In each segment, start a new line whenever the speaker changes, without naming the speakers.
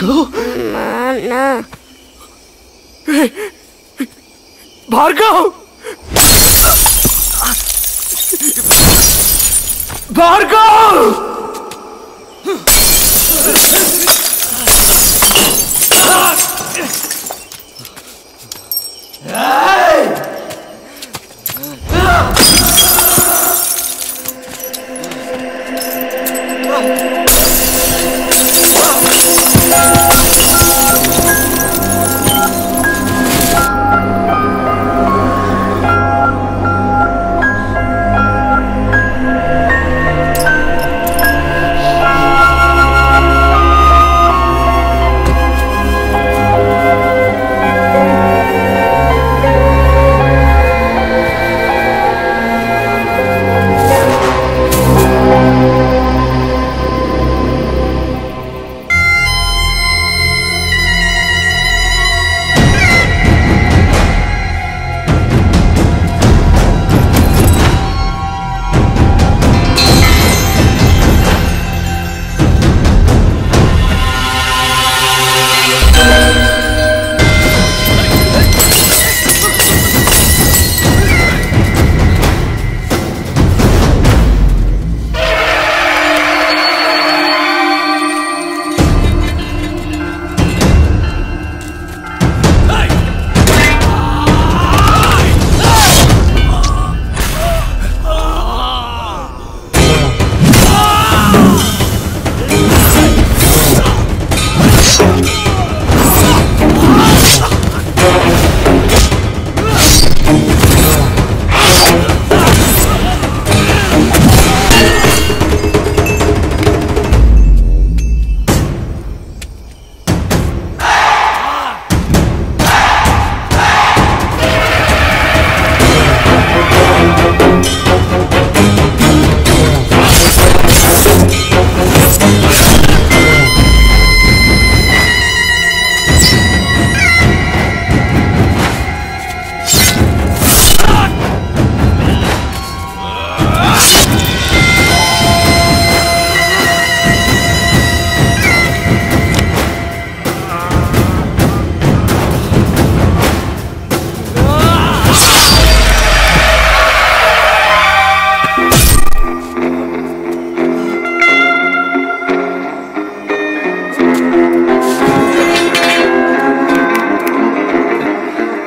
భార్గవ్ భార్గవ్ భార్గవ్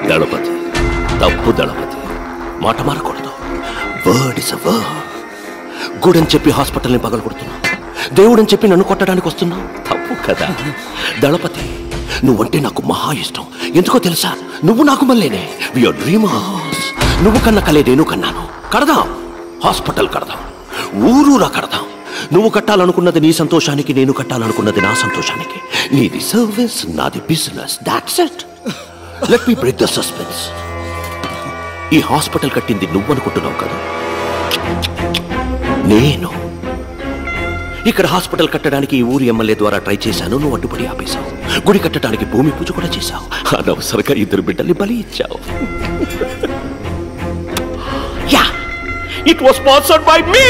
దళపతి తప్పు దళపతి మాట మారకూడదు word is a word గుడని చెప్పి హాస్పిటల్ని పగలగొడుతున్నావు దేవుడని చెప్పి నన్ను కొట్టడానికి వస్తున్నావు తప్పు కదా దళపతి నువ్వంటే నాకు మహా ఇష్టం ఎందుకో తెలుసా నువ్వు నాకు మళ్ళీనే యువర్ డ్రీమర్స్ నువ్వు కన్న కలే నేను కన్నాను కడదాం హాస్పిటల్ కడదాం ఊరూరా కడదాం నువ్వు కట్టాలనుకున్నది నీ సంతోషానికి నేను కట్టాలనుకున్నది నా సంతోషానికి నీది సర్వీస్ నాది business that's it let me break the suspense ఈ హాస్పిటల్ కట్టింది నువ్వు అనుకుంటున్నావు కదా నేను ఇక్కడ హాస్పిటల్ కట్టడానికి ఈ ఊరి ఎమ్మెల్యే ద్వారా ట్రై చేశాను నువ్వు అడ్డుపడి ఆపేశావు గుడి కట్టడానికి భూమి పూజ కూడా చేశావు అనవసరంగా ఇద్దరు బిడ్డల్ని బలి ఇచ్చావు yeah it was sponsored by మీ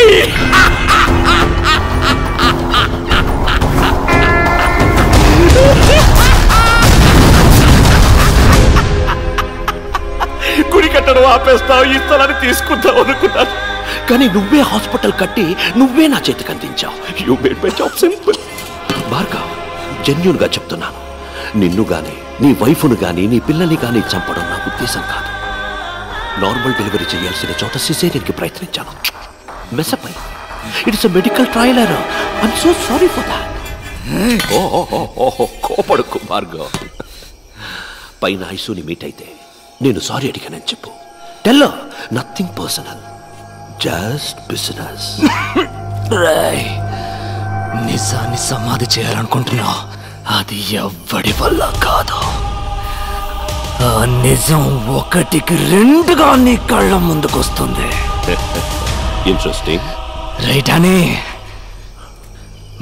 గుడి కట్టడం ఆపేస్తావు ఈ స్థలాన్ని తీసుకుంటావు అనుకున్నాను కానీ నువ్వే హాస్పిటల్ కట్టి నువ్వే నా చేతికి అందించావు you made my job simple Bhargav genuine గా చెప్తున్నాను నిన్ను గాని నీ వైఫ్ను గాని నీ పిల్లల్ని గాని చంపడం నా ఉద్దేశం కాదు నార్మల్ డెలివరీ చేయాల్సిన చోట సిజేరియన్కి ప్రయత్నించాను మెసపై it's a medical trial error I'm so sorry for that కోపడుకు భార్గవ్ పైన ఐసూని మీట్ అయితే నేను సారీ అడిగానని చెప్పు tell nothing personal just business
నిజాన్ని సమాధి చేయాలనుకుంటున్నావు అది ఎవ్వడి వల్ల కాదు ఆ నిజం ఒకటికి రెండుగా నీ కళ్ళ ముందుకొస్తుంది
ఇంట్రెస్టింగ్
రైట్ అని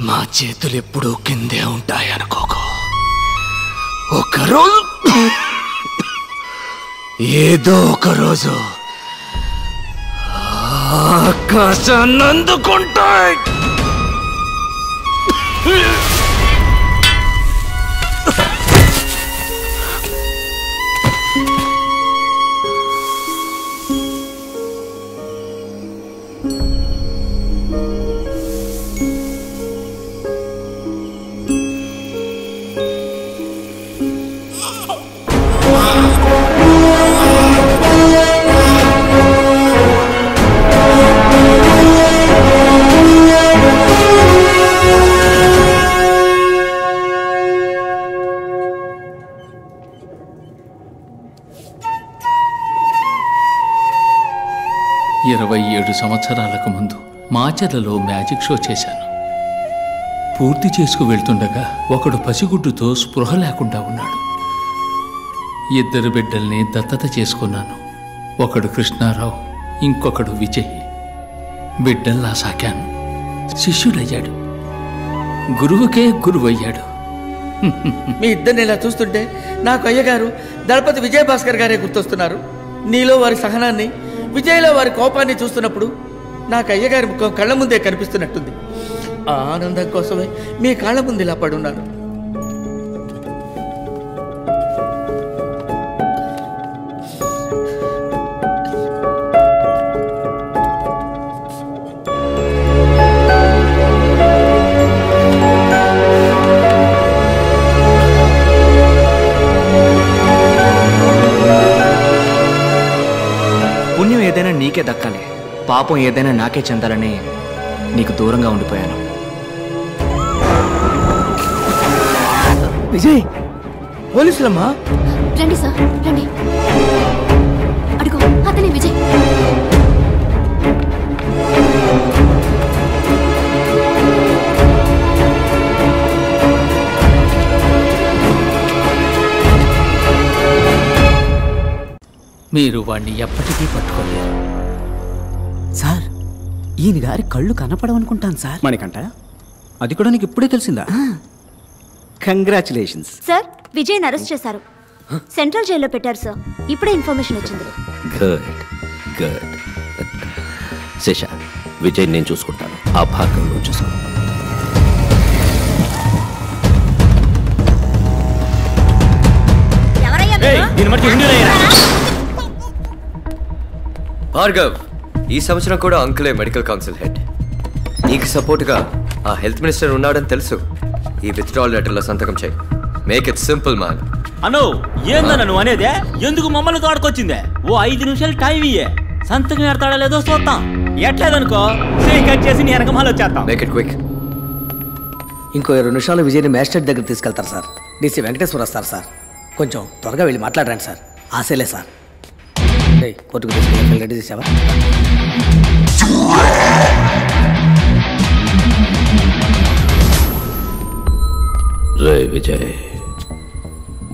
మా చేతులు ఎప్పుడూ కిందే ఉంటాయి అనుకోకు ఒకరోజు ఏదో ఒక రోజు ఆకాశాన్ని అందుకుంటాయి
27 సంవత్సరాలకు ముందు మాచర్లలో మ్యాజిక్ షో చేశాను. పూర్తి చేసుకు వెళ్తుండగా ఒకడు పసిగుడ్డుతో స్పృహ లేకుండా ఉన్నాడు. 2 బిడ్డల్ని దత్తత చేసుకున్నాను. ఒకడు కృష్ణారావు, ఇంకొకడు విజయ్. బిడ్డల్లా సాకాను. శిష్యుడయ్యాడు, గురువుకే గురువయ్యాడు.
మీ ఇద్దరిని ఇలా చూస్తుంటే నాకు అయ్యగారు దళపతి విజయభాస్కర్ గారే గుర్తొస్తున్నారు. నీలో వారి సహనాన్ని, విజయ్లో వారి కోపాన్ని చూస్తున్నప్పుడు నాకు అయ్యగారి ముఖం కళ్ళ ముందే కనిపిస్తున్నట్టుంది. ఆ ఆనందం కోసమే మీ కాళ్ళ ముందు ఇలా పడున్నాను.
పుణ్యం ఏదైనా నీకే దక్కాలి, పాపం ఏదైనా నాకే చెందాలని నీకు దూరంగా ఉండిపోయాను.
విజయ్, పోలీసులమ్మా.
రండి సార్, రండి. అడుగు, అతనే విజయ్.
మీరు వాణ్ణి ఎప్పటికీ పట్టుకోలేరు.
సార్, ఈయన గారి కళ్ళు కనపడవనుకుంటాను సార్.
మణికంఠ, అది కూడా నీకు ఇప్పుడే తెలిసిందా? కంగ్రాచులేషన్స్
సార్, విజయ్ని అరెస్ట్ చేశారు. సెంట్రల్ జైల్లో పెట్టారు సార్. ఇప్పుడే ఇన్ఫర్మేషన్ వచ్చింది.
Good good. శేష, విజయ్ నేను చూసుకుంటాను. ఆ భాగంలో చూసుకో.
భార్గవ్, ఈ సంవత్సరం కూడా అంకులే మెడికల్ కౌన్సిల్ హెడ్. నీకు సపోర్ట్గా ఆ హెల్త్ మినిస్టర్ ఉన్నాడని తెలుసు. ఈ విత్డ్రాల్ లెటర్లో సంతకం చేయి. Make it simple man.
అను, ఏందన్న నువ్వు అనేదే? ఎందుకు మమ్మల్ని తోడుకొచ్చిందే? ఓ 5 నిమిషాలు టైం ఇయ్యే, సంతకం ఎడతాడా లేదో చూద్దాం. ఎట్లేదనుకో కట్ చేసి నీ వెనకమాల వచ్చేస్తాం.
Make it quick.
ఇంకో 2 నిమిషాలు విజయ్ని మ్యాజిస్ట్రేట్ దగ్గర తీసుకెళ్తారు సార్. డీసీ వెంకటేశ్వర వస్తారు సార్. కొంచెం త్వరగా వెళ్ళి మాట్లాడరండి సార్. ఆశలే సార్. కోర్టుకు తీసుకెళ్ళి రెడీ చేసావా?
రే విజయ్,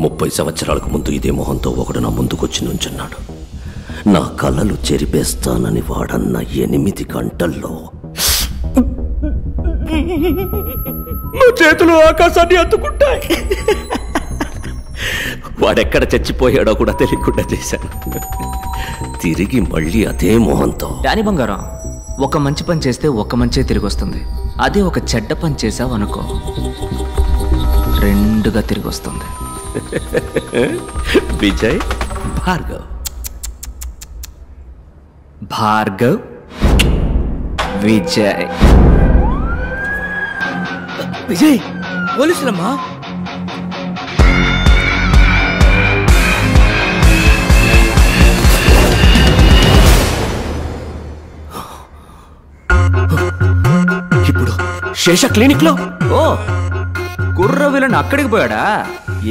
30 సంవత్సరాలకు ముందు ఇదే మొహంతో ఒకడు నా ముందుకొచ్చి నుంచున్నాడు. నా కళ్ళలు చెరిపేస్తానని వాడన్న 8 గంటల్లో నా చేతులు ఆకాశాన్ని అందుకుంటాయి. వాడెక్కడ చచ్చిపోయాడో కూడా తెలియకుండా చేశాను. తిరిగి మళ్ళీ అదే మొహంతో.
డానీ బంగారం, ఒక మంచి పని చేస్తే ఒక మంచే తిరిగి వస్తుంది. అదే ఒక చెడ్డ పని చేసావు అనుకో, 2గా తిరిగి వస్తుంది.
విజయ్, భార్గవ్.
భార్గవ్, విజయ్.
విజయ్, పోలీసులమ్మా.
ఇప్పుడు శేష క్లినిక్ లో.
ఓ, కుర్ర విలన్ అక్కడికి పోయాడా?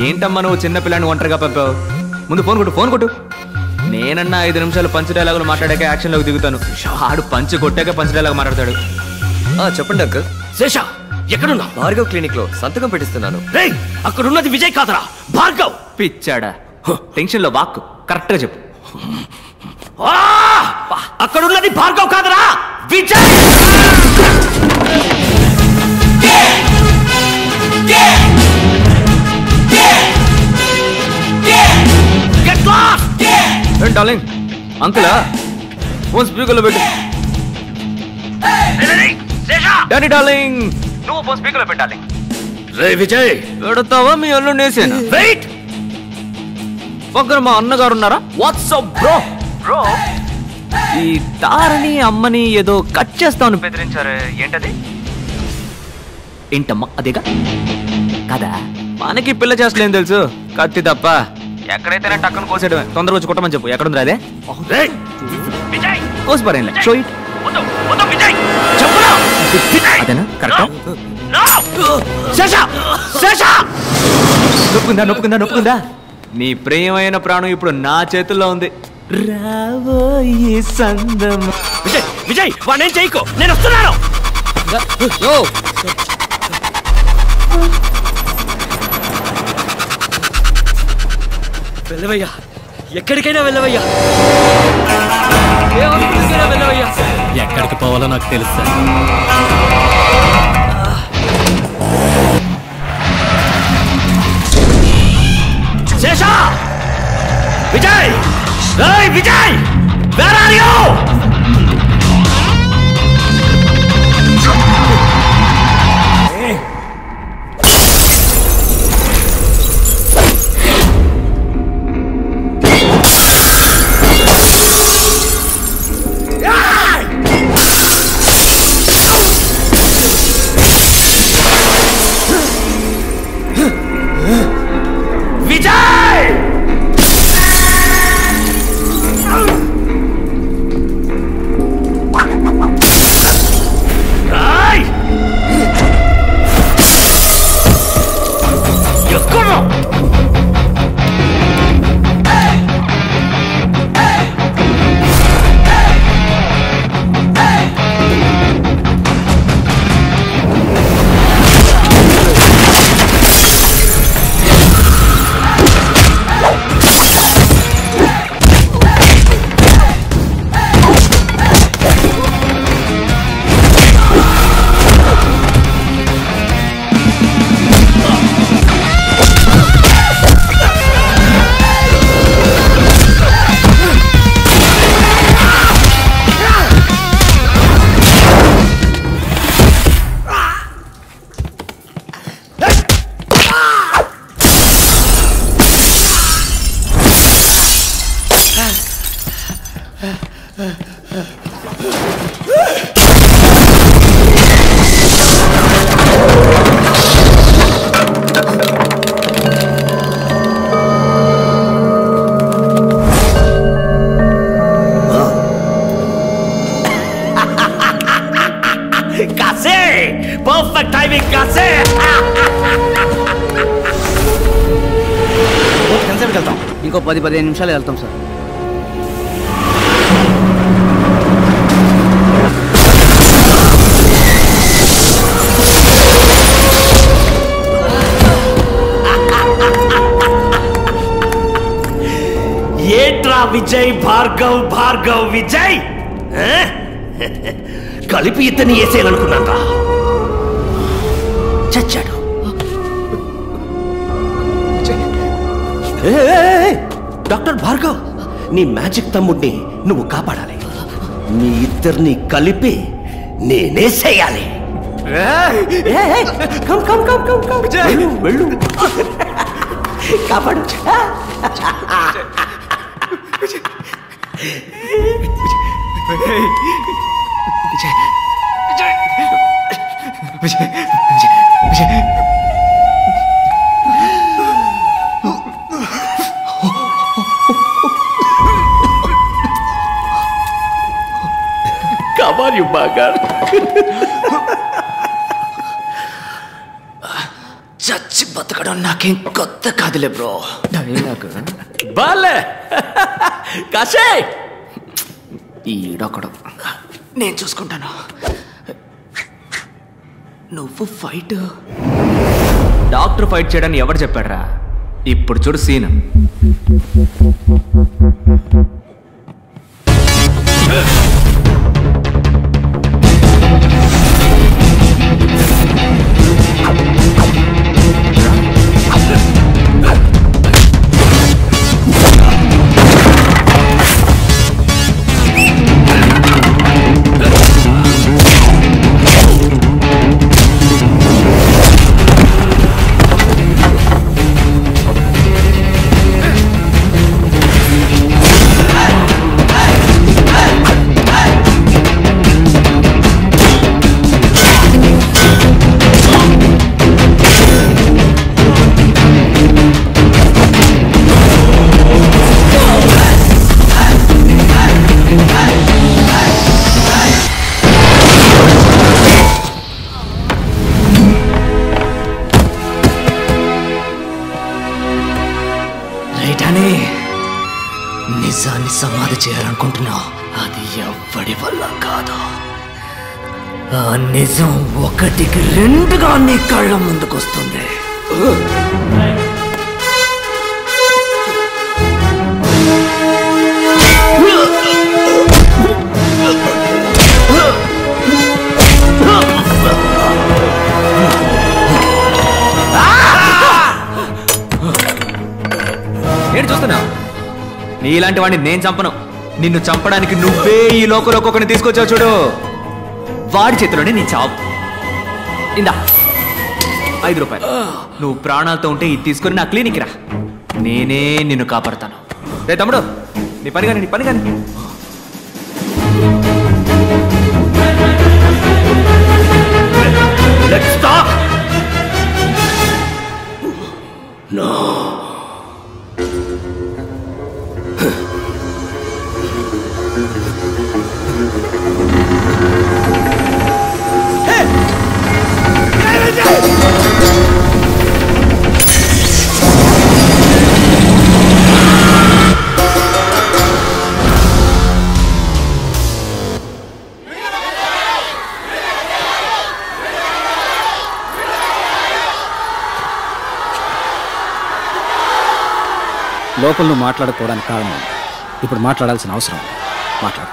ఏంటమ్మా నువ్వు చిన్న పిల్లని ఒంటరిగా పంపావు? ముందు ఫోన్ కొట్టు. నేనన్నా 5 నిమిషాలు పంచ్ డైలాగులు మాట్లాడాక యాక్షన్లోకి దిగుతాను. ఆడు పంచ్ కొట్టాక పంచ్ డైలాగ్ మాట్లాడతాడు.
చెప్పండి అంకుల్.
శేష, ఎక్కడున్నా?
భార్గవ్ క్లినిక్ లో సంతకం పెట్టిస్తున్నాను.
రేయ్, అక్కడున్నది విజయ్ కాదరా, భార్గవ్.
పిచ్చాడా? టెన్షన్ లో వాక్కు కరెక్ట్ గా చెప్పు.
అక్కడున్నది భార్గవ్ కాదరా, విజయ్.
డార్లింగ్, అంకులా ఫోన్ స్పీకర్లో పెట్టు. డానీ డార్లింగ్, నువ్వు ఫోన్ స్పీకర్లో పెట్టాలి.
రే విజయ్,
పెడతావా మీ అల్లు నేసేనా?
వెయిట్.
పక్కన మా అన్నగారు ఉన్నారా? WhatsApp bro. ఈ తారని అమ్మని ఏదో కట్ చేస్తామని బెదిరించారు, ఏంటది? ఏంటమ్మా అదేగా కదా? మనకి పిల్ల చేస్తలేం తెలుసు, కత్తి తప్ప. ఎక్కడైతేనే టక్కన కోసేయడమే. తొందరగా వచ్చి కొట్టమని చెప్పు. ఎక్కడుందిరా అదే? కోసి పరేం షో ఇట్. అదేనా కరెక్టా? నొప్పుకుందా? నీ ప్రియమైన ప్రాణం ఇప్పుడు నా చేతుల్లో ఉంది. రాబోయే సందం.
విజయ్ విజయ్ వాణ్ణేం చేయకు, నేను వస్తున్నాను. వెళ్ళవయ్యా, ఎక్కడికైనా వెళ్ళవయ్యా, వెళ్ళవయ్యా.
ఎక్కడికి పోవాలో నాకు తెలుసా?
Sesha, Vijay, Vijay, where are you? Perfect timing, Kase!
ఎంతసేపు వెళ్తాం? ఇంకో 10-15 నిమిషాలు వెళ్తాం సార్.
ఏంట్రా విజయ్, భార్గవ్ భార్గవ్ విజయ్ కలిపి ఇతన్ని వేసేయాలనుకున్నాను. చచ్చాడు. డాక్టర్ భార్గవ్, నీ మ్యాజిక్ తమ్ముడిని నువ్వు కాపాడాలి. మీ ఇద్దరిని కలిపి నేనేసేయాలి. వెళ్ళు కాపాడు. Come on, you bugger.
చచ్చి బతకడం నాకేం కొత్త కాదులే బ్రో.
బాలే కాశే,
ఈడొకడు. నేను చూసుకుంటాను. నువ్వు ఫైట్. డాక్టర్ ఫైట్ చేయడానికి ఎవరు చెప్పాడురా? ఇప్పుడు చూడు సీన్.
ఎవడి వల్ల కాదు. ఆ నిజం ఒకటికి రెండుగా నీ కళ్ళ ముందుకొస్తుంది.
నేను చూస్తున్నా నీలాంటి వాడిని నేను చంపను. నిన్ను చంపడానికి నువ్వే ఈ లోకంలోకి ఒకరిని తీసుకొచ్చావు చూడు. వాడి చేతిలోనే నీ చావు. ఇందా 5 రూపాయలు. నువ్వు ప్రాణాలతో ఉంటే ఇది తీసుకొని నా క్లినిక్ రా, నేనే నిన్ను కాపాడతాను. రే తమ్ముడు, నీ పని కానీ, నీ పని కానీ.
Let's stop! No.
లోపల నువ్వు మాట్లాడుకోవడానికి కారణం ఇప్పుడు మాట్లాడాల్సిన అవసరం. మాట్లాడు.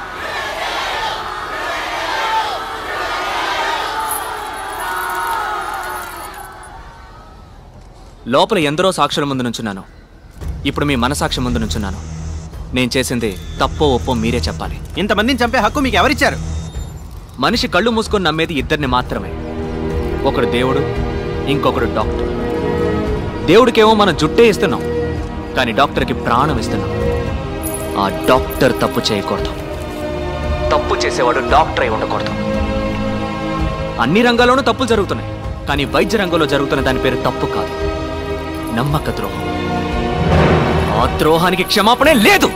లోపల ఎందరో సాక్షుల ముందు నుంచున్నాను, ఇప్పుడు మీ మనసాక్షి ముందు నుంచున్నాను. నేను చేసింది తప్పో ఒప్పో మీరే చెప్పాలి.
ఇంతమందిని చంపే హక్కు మీకు ఎవరిచ్చారు?
మనిషి కళ్ళు మూసుకొని నమ్మేది ఇద్దరిని మాత్రమే. ఒకడు దేవుడు, ఇంకొకడు డాక్టర్. దేవుడికేమో మనం జుట్టే ఇస్తున్నాం, కానీ డాక్టర్కి ప్రాణం ఇస్తున్నాం. ఆ డాక్టర్ తప్పు చేయకూడదు, తప్పు చేసేవాడు డాక్టర్ అయి ఉండకూడదు. అన్ని రంగాల్లోనూ తప్పులు జరుగుతున్నాయి, కానీ వైద్య రంగంలో జరుగుతున్న దాని పేరు తప్పు కాదు, నమ్మక ద్రోహం. ఆ ద్రోహానికి క్షమాపణే లేదు.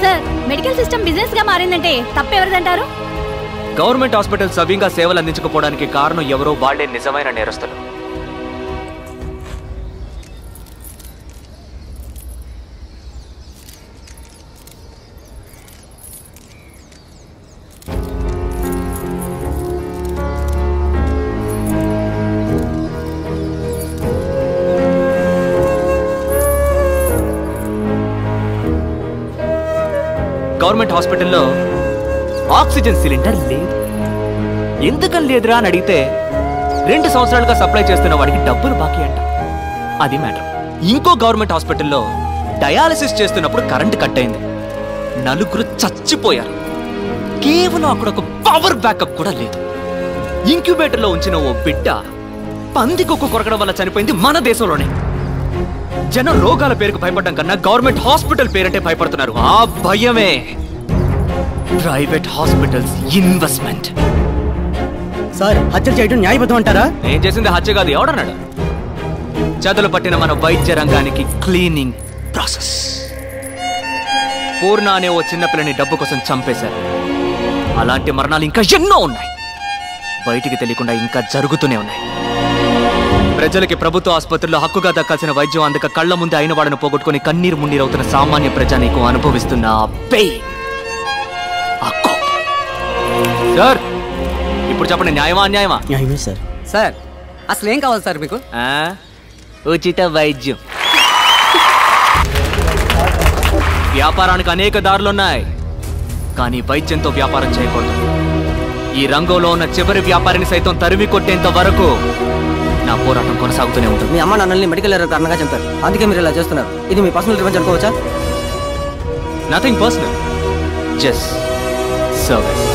సార్, మెడికల్ సిస్టమ్ బిజినెస్ గా మారిందంటే తప్పెవరిదంటారు?
గవర్నమెంట్ హాస్పిటల్ సవ్యంగా సేవలు అందించకపోవడానికి కారణం ఎవరో వాళ్లే నిజమైన నేరస్తులు. గవర్నమెంట్ హాస్పిటల్లో ఆక్సిజన్ సిలిండర్ లేదు. ఎందుకని లేదురా అని అడిగితే 2 సంవత్సరాలుగా సప్లై చేస్తున్న వాడికి డబ్బులు బాకీ అంట. అది మ్యాటర్. ఇంకో గవర్నమెంట్ హాస్పిటల్లో డయాలసిస్ చేస్తున్నప్పుడు కరెంట్ కట్ అయింది, 4 చచ్చిపోయారు. కేవలం అక్కడ ఒక పవర్ బ్యాకప్ కూడా లేదు. ఇంక్యుబేటర్లో ఉంచిన ఓ బిడ్డ పందికొక్కు కొరకడం వల్ల చనిపోయింది మన దేశంలోనే. జనం రోగాల పేరుకు భయపడడం కన్నా గవర్నమెంట్ హాస్పిటల్ పేరంటే భయపడుతున్నారు. ఆ భయమే ప్రైవేట్ హాస్పిటల్స్ ఇన్వెస్ట్మెంట్.
సార్, హత్య చేయడం న్యాయబద్ధం అంటారా?
నేను చేసింది హత్య కాదు, ఎవడన్నాడు? చదువులు పట్టిన మన వైద్య రంగానికి క్లీనింగ్ ప్రాసెస్. పూర్ణ అనే ఓ చిన్నపిల్లని డబ్బు కోసం చంపేశారు. అలాంటి మరణాలు ఇంకా ఎన్నో ఉన్నాయి, బయటికి తెలియకుండా ఇంకా జరుగుతూనే ఉన్నాయి. ప్రజలకి ప్రభుత్వ ఆసుపత్రుల్లో హక్కుగా దక్కాల్సిన వైద్యం అందక కళ్ల ముందే అయిన వాడిని పోగొట్టుకుని కన్నీరు మున్నీరవుతున్న సామాన్య ప్రజానీకం అనుభవిస్తున్న ఆ పెయిన్, ఆ కోపం. సార్, ఇప్పుడు చెప్పండి, న్యాయమా అన్యాయమా?
న్యాయమే సార్.
సార్, అసలు ఏం కావాలి సార్ మీకు?
ఉచిత వైద్యం. వ్యాపారానికి అనేక దారులున్నాయి, కానీ వైద్యంతో వ్యాపారం చేయకూడదు. ఈ రంగంలో ఉన్న చివరి వ్యాపారిని సైతం తరిమి కొట్టేంత వరకు నా పోరాటం కొనసాగుతూనే ఉంటుంది.
మీ అమ్మ నాన్నల్ని మెడికల్ ఎర్రర్ కారణంగా చంపారు, అందుకే మీరు ఇలా చేస్తున్నారు. ఇది మీ పర్సనల్ రివెంజ్ అనుకోవచ్చా?
Nothing personal, just service.